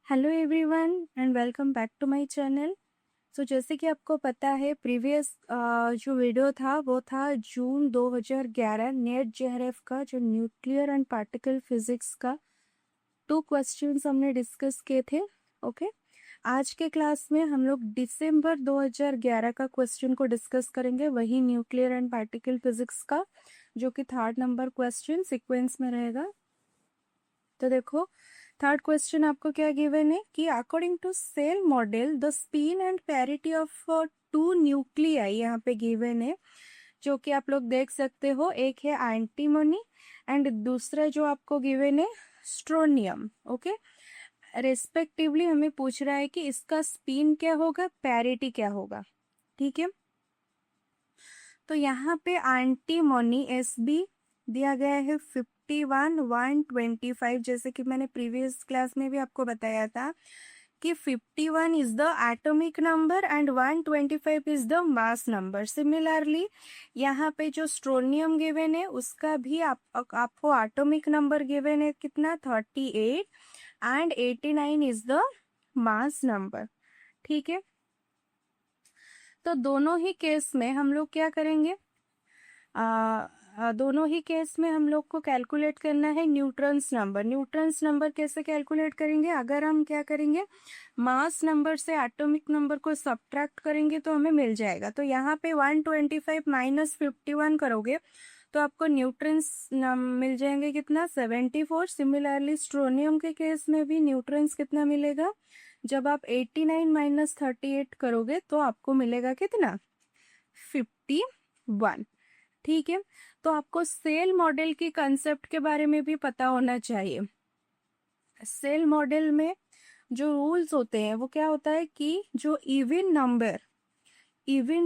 Hello everyone and welcome back to my channel. जैसे कि आपको पता है प्रीवियस जो वीडियो था वो था जून 2011 नेट जेआरएफ का जो न्यूक्लियर एंड पार्टिकल फिजिक्स का 2 क्वेश्चंस हमने डिस्कस किए थे। ओके, आज के क्लास में हम लोग दिसंबर 2011 का क्वेश्चन को डिस्कस करेंगे, वही न्यूक्लियर एंड पार्टिकल फिजिक्स का, जो कि 3rd नंबर क्वेश्चन सीक्वेंस में रहेगा। तो देखो, 3rd क्वेश्चन आपको क्या गिवन है कि according to shell model the spin and parity of 2 nuclei यहाँ पे गिवन है, जो कि आप लोग देख सकते हो। एक है एंटीमोनी एंड दूसरा जो आपको गिवन है स्ट्रोनियम। ओके, रेस्पेक्टिवली हमें पूछ रहा है कि इसका स्पिन क्या होगा, पैरिटी क्या होगा। ठीक है, तो यहाँ पे एंटीमोनी एस बी दिया गया है 51 125, जैसे कि मैंने प्रीवियस क्लास में भी आपको बताया था कि 51 is the atomic number and 125 is the mass number. Similarly यहाँ पे जो स्ट्रोनियम गिवन है उसका भी आपको एटॉमिक नंबर गिवन है कितना, 38 and 89 is the mass number. ठीक है, तो दोनों ही केस में हम लोग क्या करेंगे, दोनों ही केस में हम लोग को कैलकुलेट करना है न्यूट्रॉन्स नंबर। न्यूट्रॉन्स नंबर कैसे कैलकुलेट करेंगे, अगर हम क्या करेंगे, मास नंबर से एटॉमिक नंबर को सब्ट्रैक्ट करेंगे तो हमें मिल जाएगा। तो यहाँ पे 125 माइनस 51 करोगे तो आपको न्यूट्रॉन्स मिल जाएंगे कितना, 74। सिमिलरली स्ट्रोनियम के केस में भी न्यूट्रॉन्स कितना मिलेगा, जब आप 89 माइनस 38 करोगे तो आपको मिलेगा कितना, 51। ठीक है, तो आपको सेल मॉडल की कंसेप्ट के बारे में भी पता होना चाहिए। सेल मॉडल में जो रूल्स होते हैं वो क्या होता है कि जो इवन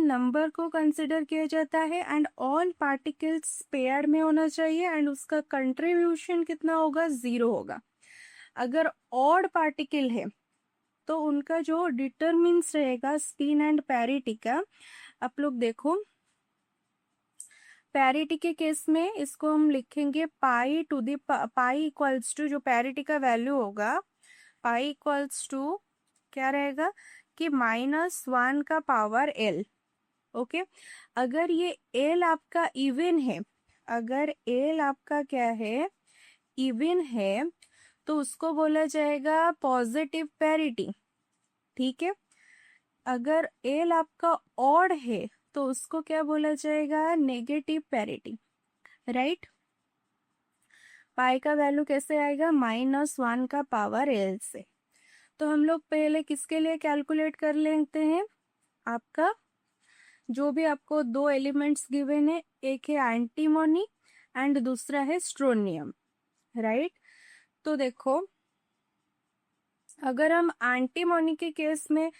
नंबर को कंसिडर किया जाता है एंड ऑल पार्टिकल्स पेयर में होना चाहिए एंड उसका कंट्रीब्यूशन कितना होगा, 0 होगा। अगर ऑड पार्टिकल है तो उनका जो डिटरमिन्स रहेगा स्पिन एंड पैरिटी का, आप लोग देखो पैरिटी के केस में इसको हम लिखेंगे pi to the pi equals to, जो पैरिटी का वैल्यू होगा पाई इक्वल्स टू क्या रहेगा कि -1 का पावर एल। ओके, अगर ये एल आपका इवन है, अगर एल आपका क्या है, इवन है, तो उसको बोला जाएगा पॉजिटिव पैरिटी। ठीक है, अगर एल आपका ऑड है तो उसको क्या बोला जाएगा, नेगेटिव पैरिटी। राइट, पाई का वैल्यू कैसे आएगा, -1 का पावर एल से। तो हम लोग पहले किसके लिए कैलकुलेट कर लेते हैं, आपका जो भी आपको 2 एलिमेंट्स गिवन है, एक है एंटीमोनी एंड दूसरा है स्ट्रोनियम। राइट, तो देखो अगर हम एंटीमोनी के केस में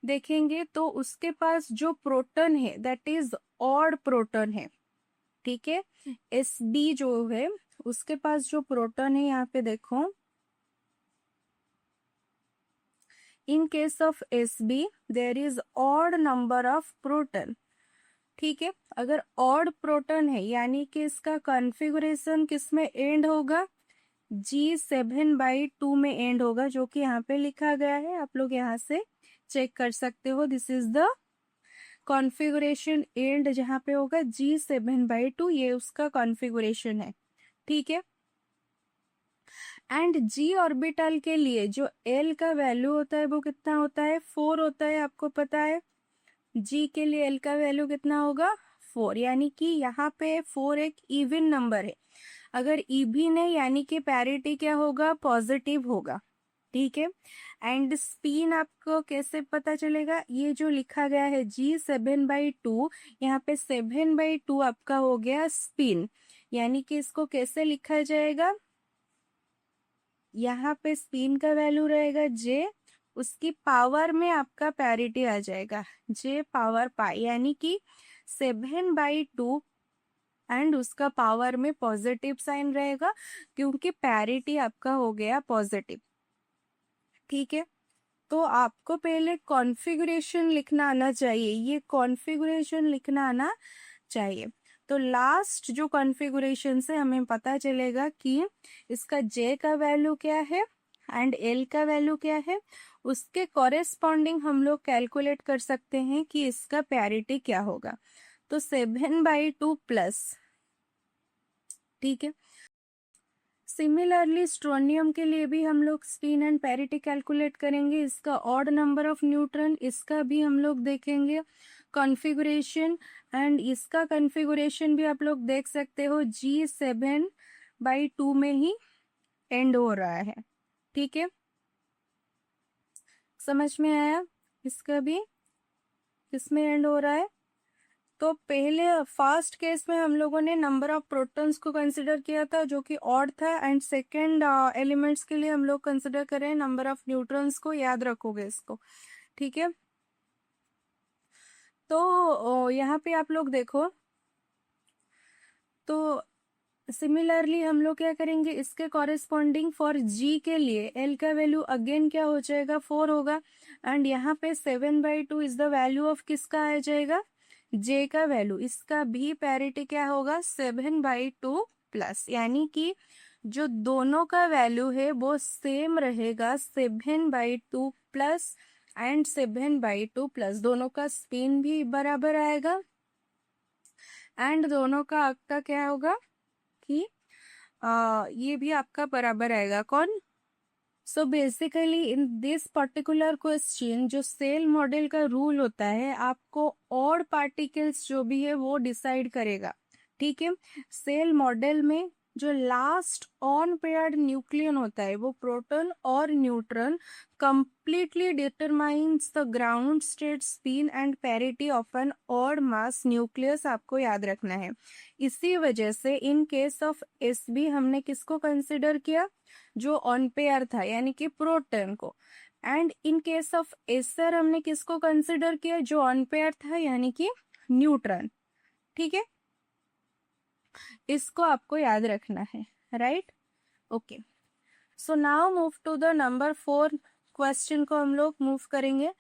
देखेंगे तो उसके पास जो प्रोटॉन है दैट इज ऑड प्रोटॉन है। ठीक है, एस बी जो है उसके पास जो प्रोटॉन है, यहाँ पे देखो इन case of S be there is odd number of proton. ठीक है, अगर ऑड प्रोटॉन है यानी कि इसका कॉन्फ़िगरेशन किस में एंड होगा, G7/2 में एंड होगा, जो कि यहाँ पे लिखा गया है, आप लोग यहाँ से चेक कर सकते हो। This is the configuration and जहाँ पे होगा G7/2, ये उसका कॉन्फ़िगरेशन है। ठीक है, एंड G ऑर्बिटल के लिए जो L का वैल्यू होता है वो कितना होता है, 4 होता है, आपको पता है। G के लिए L का वैल्यू कितना होगा, 4, यानी कि यहाँ पे 4 एक इवन नंबर है। अगर इवन है यानी कि पैरिटी क्या होगा, पॉजिटिव होगा। ठीक है, एंड स्पिन आपको कैसे पता चलेगा, ये जो लिखा गया है G7/2, यहाँ पे 7/2 आपका हो गया स्पिन, यानी कि इसको कैसे लिखा जाएगा, यहाँ पे स्पिन का वैल्यू रहेगा J, उसकी पावर में आपका पैरिटी आ जाएगा J पावर पाई, यानी कि 7/2 एंड उसका पावर में पॉजिटिव साइन रहेगा क्योंकि पैरिटी आपका हो गया पॉजिटिव। ठीक है, तो आपको पहले कॉन्फ़िगरेशन लिखना आना चाहिए, ये कॉन्फ़िगरेशन लिखना आना चाहिए। तो लास्ट जो कॉन्फ़िगरेशन से हमें पता चलेगा कि इसका J का वैल्यू क्या है, एंड एल का वैल्यू क्या है, उसके कॉरेस्पॉन्डिंग हम लोग कैलकुलेट कर सकते हैं कि इसका पैरिटी क्या होगा। तो 7/2 प्लस, ठीक है। सिमिलरली स्ट्रोनियम के लिए भी हम लोग स्पिन एंड पैरिटी कैलकुलेट करेंगे, इसका ऑड नंबर ऑफ न्यूट्रॉन, इसका भी हम लोग देखेंगे कॉन्फ़िगरेशन, एंड इसका कॉन्फ़िगरेशन भी आप लोग देख सकते हो G7/2 में ही एंड हो रहा है, ठीक है। समझ में आया, इसका भी किसमें एंड हो रहा है। तो पहले फर्स्ट केस में हम लोगों ने नंबर ऑफ प्रोटॉन्स को कंसिडर किया था जो कि ऑड था, एंड सेकेंड एलिमेंट्स के लिए हम लोग कंसिडर करें नंबर ऑफ न्यूट्रॉन्स को, याद रखोगे इसको, ठीक है। तो यहाँ पे आप लोग देखो, तो सिमिलरली हम लोग क्या करेंगे, इसके कॉरेस्पॉन्डिंग फॉर जी के लिए एल का वैल्यू अगेन क्या हो जाएगा, 4 होगा, एंड यहाँ पे 7/2 इज द वैल्यू ऑफ किसका आ जाएगा, जे का वैल्यू, इसका भी पैरिटी क्या होगा 7/2 प्लस, यानी कि जो दोनों का वैल्यू है वो सेम रहेगा 7/2 प्लस एंड 7/2 प्लस, दोनों का स्पिन भी बराबर आएगा एंड दोनों का आपका क्या होगा कि ये भी आपका बराबर आएगा, कौन। So basically in this particular question जो सेल मॉडल का रूल होता है, आपको ऑड पार्टिकल्स जो भी है वो डिसाइड करेगा, ठीक है। सेल मॉडल में जो लास्ट ऑन पेयर्ड न्यूक्लियन होता है वो प्रोटॉन और neutron completely determines the ground state spin and parity of an odd mass nucleus, आपको याद रखना है। इसी वजह से in case of S B हमने किसको कंसिडर किया, जो ऑन पेयर था यानी कि प्रोटॉन को, and in case of Acer हमने किसको कंसिडर किया, जो ऑन पेयर था यानी कि न्यूट्रॉन, ठीक है। इसको आपको याद रखना है, right, okay. So now move to the number 4 question को हम लोग मूव करेंगे।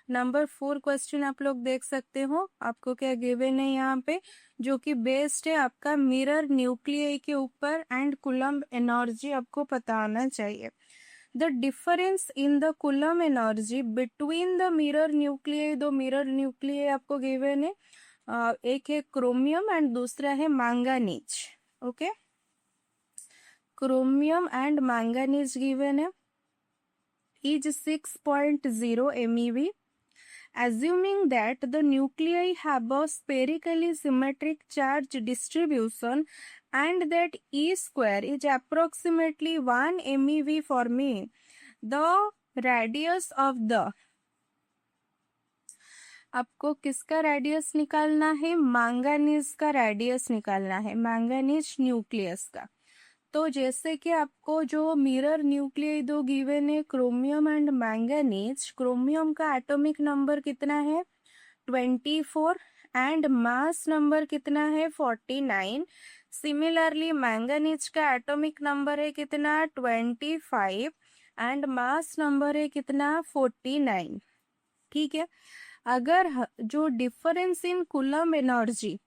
नंबर 4 क्वेश्चन आप लोग देख सकते हो, आपको क्या गिवन है यहाँ पे, जो कि बेस्ड है आपका मिरर न्यूक्लियाई के ऊपर, एंड कूलम्ब एनर्जी आपको पता होना चाहिए। The difference in the coulomb energy between the mirror nuclei, दो मिरर न्यूक्लियाई आपको गिवन है, एक है क्रोमियम एंड दूसरा है manganese, okay. Chromium and manganese given है, is 6.0 MeV. Assuming that the nuclei have a spherically symmetric charge distribution and that E square is approximately 1 MeV for me, the radius of the, आपको किसका radius निकालना है, manganese का radius निकालना है, manganese nucleus का। तो जैसे कि आपको जो मिरर न्यूक्लियाई दो गिवन है, क्रोमियम एंड मैंगनीज, क्रोमियम का एटॉमिक नंबर कितना है 24 एंड मास नंबर कितना है 49। सिमिलरली मैंगनीज का एटॉमिक नंबर है कितना 25 एंड मास नंबर है कितना 49, ठीक है। अगर जो difference in coulomb energy,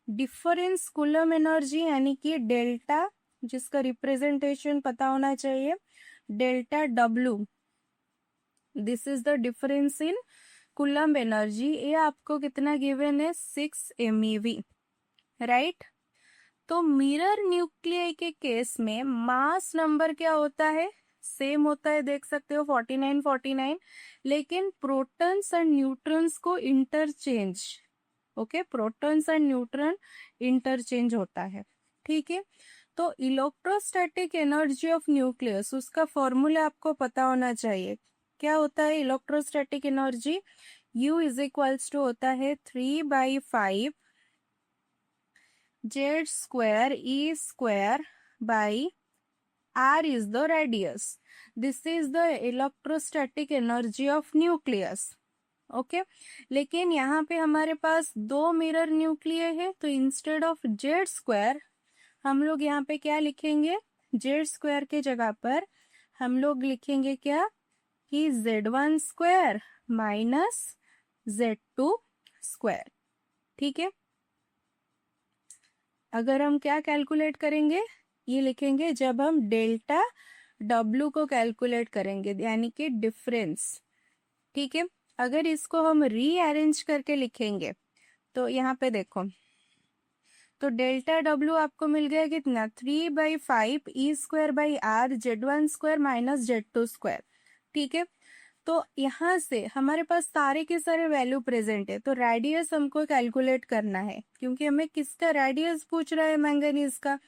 difference coulomb energy यानी कि डेल्टा, जिसका रिप्रेजेंटेशन पता होना चाहिए, delta W, this is the difference in coulomb energy, ये आपको कितना गिवन है 6 MeV, राइट। तो मिरर न्यूक्लियाई के केस में मास नंबर क्या होता है, सेम होता है, देख सकते हो 49 लेकिन प्रोटॉन्स एंड न्यूट्रॉन्स को interchange, okay, protons and neutron interchange होता है, ठीक है। तो इलेक्ट्रोस्टैटिक एनर्जी ऑफ न्यूक्लियस, उसका फॉर्मूला आपको पता होना चाहिए, क्या होता है electrostatic energy, U is equals to होता है 3/5 Z square E square by R is the radius. This is the electrostatic energy of nucleus. Okay लेकिन यहाँ पे हमारे पास दो मिरर न्यूक्लियर है, तो इंस्टेड ऑफ जेड स्क्वायर हम लोग यहाँ पे क्या लिखेंगे, जेड स्क्वायर के जगह पर हम लोग लिखेंगे क्या कि Z1 square minus Z2 square, ठीक है। अगर हम क्या कैलकुलेट करेंगे, ये लिखेंगे जब हम डेल्टा W को कैलकुलेट करेंगे, यानी कि डिफरेंस। ठीक है, अगर इसको हम रीअरेंज करके लिखेंगे तो यहाँ पे देखो, तो डेल्टा डब्ल्यू आपको मिल गया कितना, 3/5 E square by R Z1 square minus Z2 square. ठीक है, तो यहाँ से हमारे पास सारे के सारे वैल्यू प्रेजेंट है, तो रेडियस हमको कैलकुलेट करना है, क्योंकि हमें किसका रेडियस पूछ रहा है, मैंगनीज का।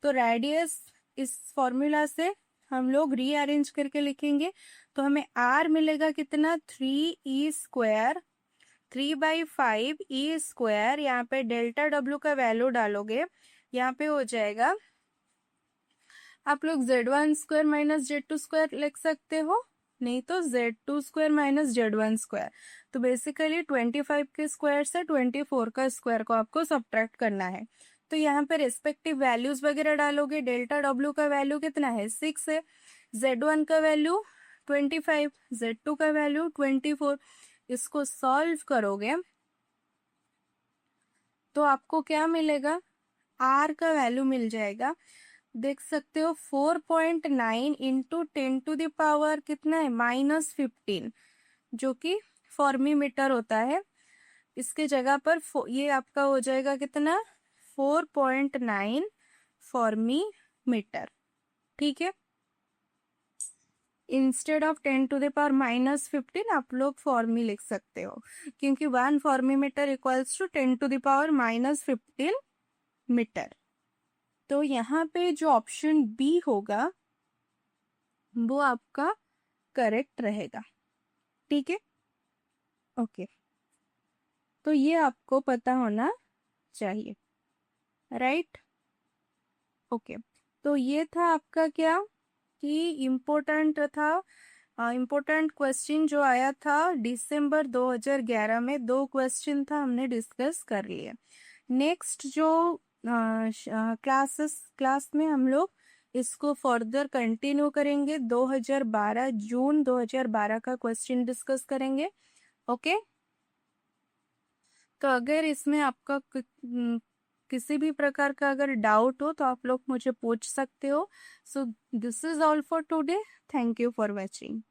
तो रेडियस इस फॉर्मूला से हम लोग रीअरेंज करके लिखेंगे, तो हमें आर मिलेगा कितना, 3e², 3/5e², यहाँ पे डेल्टा डब्ल्यू का वैल्यू डालोगे, यहाँ पे हो जाएगा, आप लोग Z1 square minus Z2 square लिख सकते हो, नहीं तो Z2 square minus Z1 square. तो बेसिकली 25 के स्क्वायर से 24 का स्क्वायर को आपको सब्ट्रैक्ट करना है। तो यहाँ पे रेस्पेक्टिव वैल्यूज वगैरह डालोगे, डेल्टा डब्ल्यू का वैल्यू कितना है, 6 है, Z1 का वैल्यू 25, Z2 का वैल्यू 24। इसको सॉल्व करोगे तो आपको क्या मिलेगा, आर का वैल्यू मिल जाएगा, देख सकते हो 4.9 इंटू 10⁻⁻ कितना है, -15, जो कि फॉर्मी मीटर होता है। इसके जगह पर ये आपका हो जाएगा कितना, 4.9 फॉर्मी मीटर। ठीक है, इंस्टेड ऑफ 10⁻⁻15 आप लोग फॉर्मी लिख सकते हो, क्योंकि 1 फॉर्मी मीटर इक्वल्स टू 10⁻⁻15 मीटर। तो यहाँ पे जो ऑप्शन बी होगा वो आपका करेक्ट रहेगा। ठीक है, ओके, तो ये आपको पता होना चाहिए, राइट। ओके, तो ये था आपका क्या, कि इम्पोर्टेंट था, इम्पोर्टेंट क्वेश्चन जो आया था दिसंबर 2011 में, 2 क्वेश्चन था, हमने डिस्कस कर लिए। नेक्स्ट जो क्लास में हम लोग इसको फर्दर कंटिन्यू करेंगे, 2012 जून 2012 का क्वेश्चन डिस्कस करेंगे। ओके, तो अगर इसमें आपका किसी भी प्रकार का अगर डाउट हो तो आप लोग मुझे पूछ सकते हो। So this is all for today, thank you for watching.